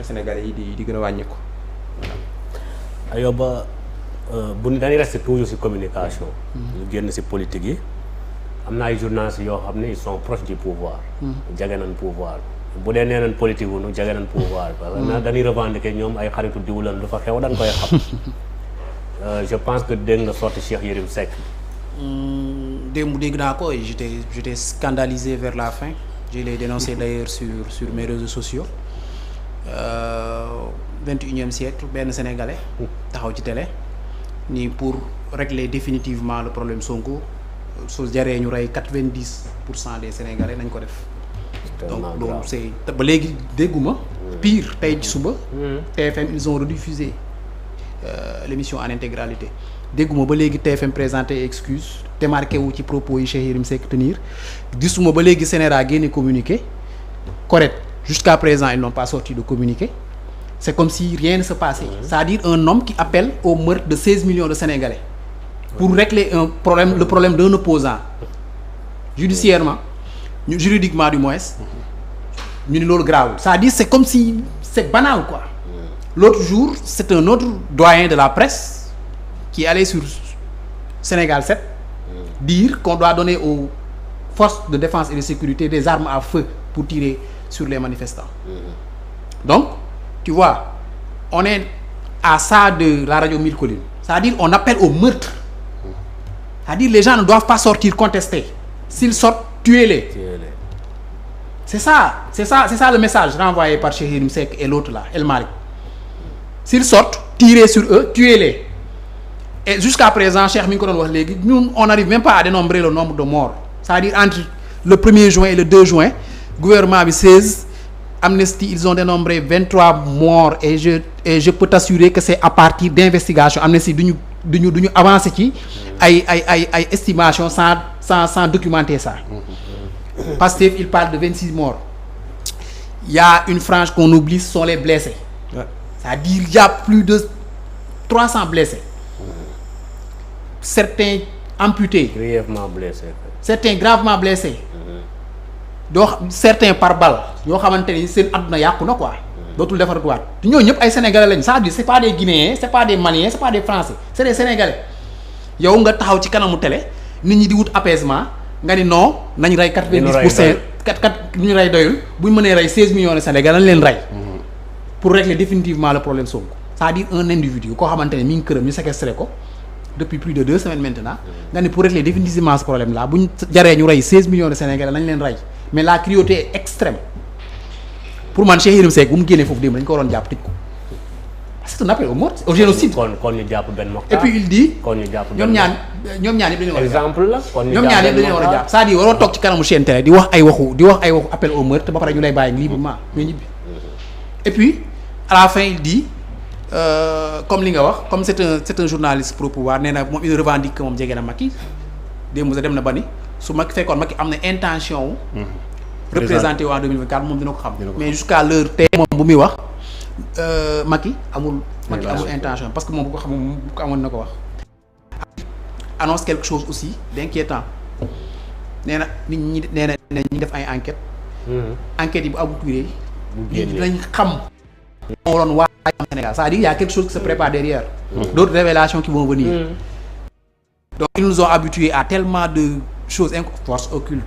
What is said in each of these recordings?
sénégalais yi di gën a wàññeeku. Ayoba bu ñu dañuy rester toujours ci communication. ñu génn ci politique yi am na ay journalistes yoo xam ne ils sont proches du pouvoir. jege nañ pouvoir bu dee nee nañ politique wu ñu jege nañ pouvoir. parce que dañuy revendiquer ñoom ay xaritu diw lan lu fa xew dañ koy xam. je pense que dégg nga sorti Cheikh Yérim Seck. démb dégg naa ko et j'étais scandalisé vers la fin. Je l'ai dénoncé d'ailleurs sur mes réseaux sociaux. 21e siècle benn sénégalais taxaw ci télé ni pour régler définitivement le problème Sonko su jaree ñu rey 90% des sénégalais nañ ko def. donc loolu c'est ba léegi dégguma pire tey ci suba. TFM ils ont rediffusé l'émission en intégralité dégguma ba léegi TFM présenté excuse démarqué wu ci propos yi Cheikh Yérim Seck tenir gisuma ba léegi Sénégal génne communiqué correct jusqu'à présent ils n'ont pas sorti de communiqué. C'est comme si rien ne se passait. C'est-à-dire un homme qui appelle au meurtre de 16 millions de Sénégalais pour régler le problème d'un opposant judiciairement, juridiquement du moins, ñu ni loolu grave. C'est-à-dire c'est comme si c'est banal quoi. L'autre jour, c'est un autre doyen de la presse qui allait sur Sénégal 7 dire qu'on doit donner aux forces de défense et de sécurité des armes à feu pour tirer sur les manifestants. Donc tu vois, on est à ça de la radio Mille Collines. C'est-à-dire on appelle au meurtre. C'est-à-dire les gens ne doivent pas sortir contester. S'ils sortent, tuez-les. C'est ça le message renvoyé par Cheikh Yérim Seck et l'autre là, El Malick. S'ils sortent, tirez sur eux, tuez-les. Et jusqu'à présent, Cheikh mi ngi ko doon wax léegi, ñun on n'arrive même pas à dénombrer le nombre de morts. C'est-à-dire entre le 1er juin et le 2 juin, gouvernement bi 16 Amnesty, ils ont dénombré 23 morts et je peux t'assurer que c'est à partir d'investigation. Amnesty duñu avancer ci ay estimation sans documenter ça. Pastef il parle de 26 morts. Il y a une frange qu'on oublie, ce sont les blessés. C'est-à-dire il y a plus de 300 blessés. Certains amputés. Grièvement blessés. Certains gravement blessés. doo certains par balle yoo xamante ni seen àdduna yàqu na quoi dootul defaratuwaat te ñooñu ñëpp ay sénégalais lañ c'est-à-dire c'est pas des guinéens c'est pas des maliens c'est pas des français c'est des sénégalais yow nga taxaw ci kanamu télé nit ñi di wut apaisement nga ni non nañ rey 90% ñu rey doyul buñ mënee rey 16 millions de sénégalais nañ leen rey pour régler définitivement le problème Sonko c'est-à-dire un individu koo xamante ne mi ngi këram ñu séquestré ko depuis plus de 2 semaines maintenant nga ni pour régler définitivement ce problème là buñ jaree ñu rey 16 millions de sénégalais nañ leen rey. Mais la cruauté est extrême pour man Cheikh Yérim Seck bu mu génnee foofu démb dañu ko waroon jàpp tëj ko c'est un appel au meurtre au génocide. kon ñu jàpp benn Mokhtar. Et puis il dit kon ñu jàpp ñoom ñaar yëpp dañu war a jàpp exemple la kon ñoom ñaar yëpp dañu war a jàpp c'est-à-dire waroo toog ci kanamu chaîne télé di wax ay waxu appel au meurtre ba pare ñu lay bàyyi librement nga ñibbi. Et puis à la fin il dit comme li nga wax comme c'est un journaliste pro pouvoir nee na moom il revendique que moom jege na Macky démb sa dem na ba ni su Macky fekkoon Macky am na intention représenté wu en 2024 moom dina ko xam mais jusqu'à l'heure tey moom bu muy wax Macky amul intention parce que moom bu ko xam moom bu ko amoon na ko wax annonce quelque chose aussi d'inquiétant nee na nit ñi nee na ñi def ay enquêtes enquêtes yi bu aboutir nit dinañ xam moo doon waa Sénégal c'est-à-dire il y a quelque chose qui se prépare derrière d'autres révélations qui vont venir donc ils nous ont habitués à tellement de choses forces occultes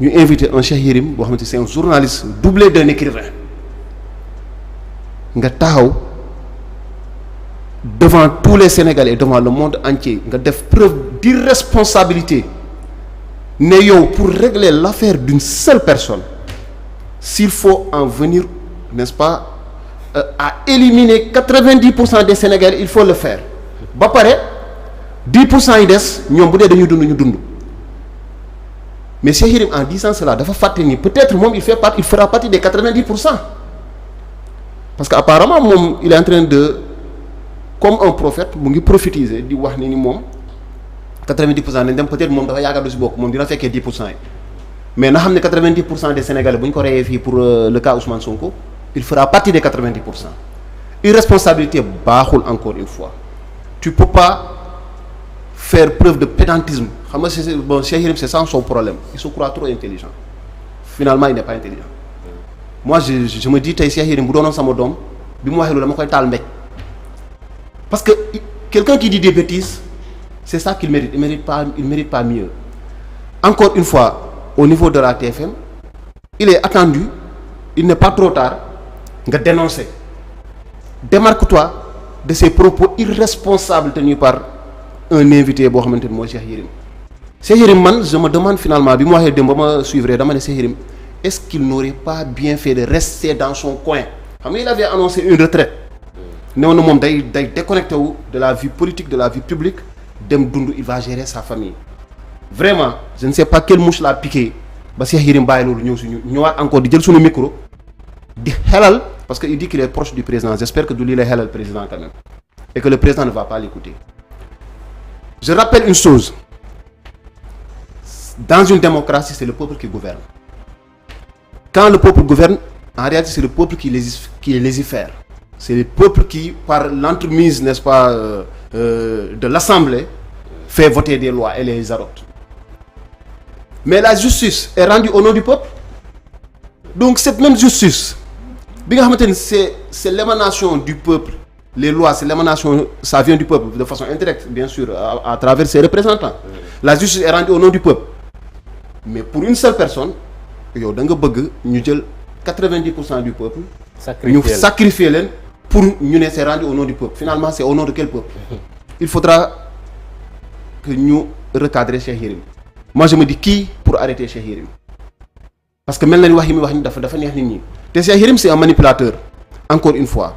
ñu invité un Cheikh Yérim boo xamante c'est un journaliste doublé d'un écrivain nga taxaw devant tous les Sénégalais et devant le monde entier nga def preuve d'irresponsabilité ne yow pour régler l'affaire d'une seule personne s'il faut en venir n'est-ce pas à éliminer 90% des Sénégalais il faut le faire ba pare 10% yi des ñoom bu dee dañuy dund ñu dund mais Cheikh Yérim en disant cela dafa fàtte ni peut-être moom il fera partie des 90% parce que apparemment moom il est en train de comme un prophète mu ngi prophétiser di wax ni moom 90% nañ dem peut-être moom dafa yaakaar du si bokk moom dina fekkee 10% yi mais na xam ne 90% des Sénégalais bu ñu ko reyee fii pour le cas Ousmane Sonko il fera partie des 90%. Irresponsabilité baaxul encore une fois tu peux pas faire preuve de pédantisme xam nga c'est bon Cheikh Yérim c'est ça son problème il se croit trop intelligent finalement il n'est pas intelligent moi je me dis tey Cheikh Yérim bu doonoon sama doom bi mu waxee loolu dama koy taal mbéj parce que quelqu'un qui dit des bêtises c'est ça qu'il mérite il mérite pas mieux encore une fois au niveau de la TFM il est attendu il n'est pas trop tard nga dénoncer démarque-toi de ces propos irresponsables tenus par un invité boo xamante ni mooy Cheikh Yérim Cheikh Yérim man je me demande finalement bi mu waxee démb ba ma suivre dama ne Cheikh Yérim est-ce qu'il n'aurait pas bien fait de rester dans son coin xam nga il avait annoncé une retraite néew na moom day déconnecté wu de la vie politique de la vie publique dem dund il va gérer sa famille vraiment je ne sais pas quelle mouche l'a piqué ba Cheikh Yérim bàyyi loolu ñëw suñu ñëwaat encore di jël suñu micro di xelal parce que il dit qu'il est proche du président j'espère que du lii lay xelal président quand même et que le président ne va pas l'écouter je rappelle une chose dans une démocratie c'est le peuple qui gouverne quand le peuple gouverne en réalité c'est le peuple qui légifère c'est le peuple qui par l'entremise n'est-ce pas de l'Assemblée fait voter des lois et les adopte mais la justice est rendue au nom du peuple donc cette même justice bi nga xamante ni c'est l'émanation du peuple les lois c'est l'émanation ça vient du peuple de façon indirecte bien sûr à travers ses représentants la justice est rendue au nom du peuple mais pour une seule personne yow da nga bëgg ñu jël 90% du peuple ñu sacrifier leen pour ñu ne c'est rendu au nom du peuple finalement c'est au nom de quel peuple il faudra que ñu recadrer Cheikh Yérim moi je me dis qui pour arrêter Cheikh Yérim parce que mel na ni wax yi muy wax ni dafa neex nit ñi te Cheikh Yérim c'est un manipulateur encore une fois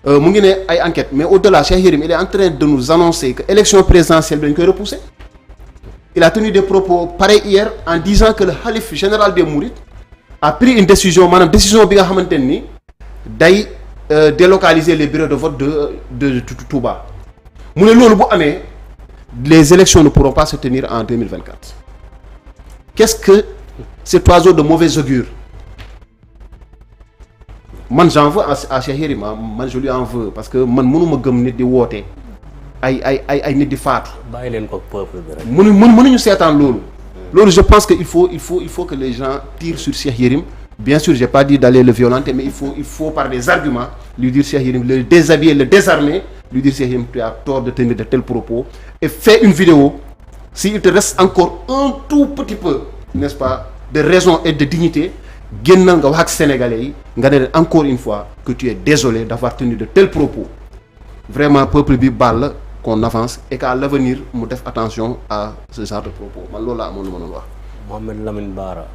mu ngi ne ay enquêtes mais au-delà Cheikh Yérim il est en train de nous annoncer que élection présidentielle bi dañ koy repousser il a tenu des propos pareils hier en disant que le khalife général des Mourides a pris une décision maanaam décision bi nga xamante ni day délocaliser les bureaux de vote de Touba mu ne loolu bu amee les élections ne pourront pas se tenir en 2024 qu'est-ce que cet oiseau de mauvais augure man j'en veux à Cheikh Yérim man je lui en veux parce que man mënuma gëm nit di woote ay nit di faatu. bàyyi leen ko peuple bi rek. mënuñu seetaan loolu je pense que il faut que les gens tirent sur Cheikh Yérim bien sûr j'ai pas dit d'aller le violenter mais il faut par des arguments lui dire Cheikh Yérim le déshabiller le désarmer lui dire Cheikh Yérim tu as tort de tenir de tels propos et fais une vidéo s'il te reste encore un tout petit peu n'est-ce pas de raison et de dignité génnal nga wax ak sénégalais yi nga ne leen encore une fois que tu es désolé d'avoir tenu de tels propos vraiment peuple bi baal la qu'on avance et qu'à l'avenir mu def attention à ce genre de propos man loolu laa amoon lu ma doon wax. Mohamed Lamine Bara.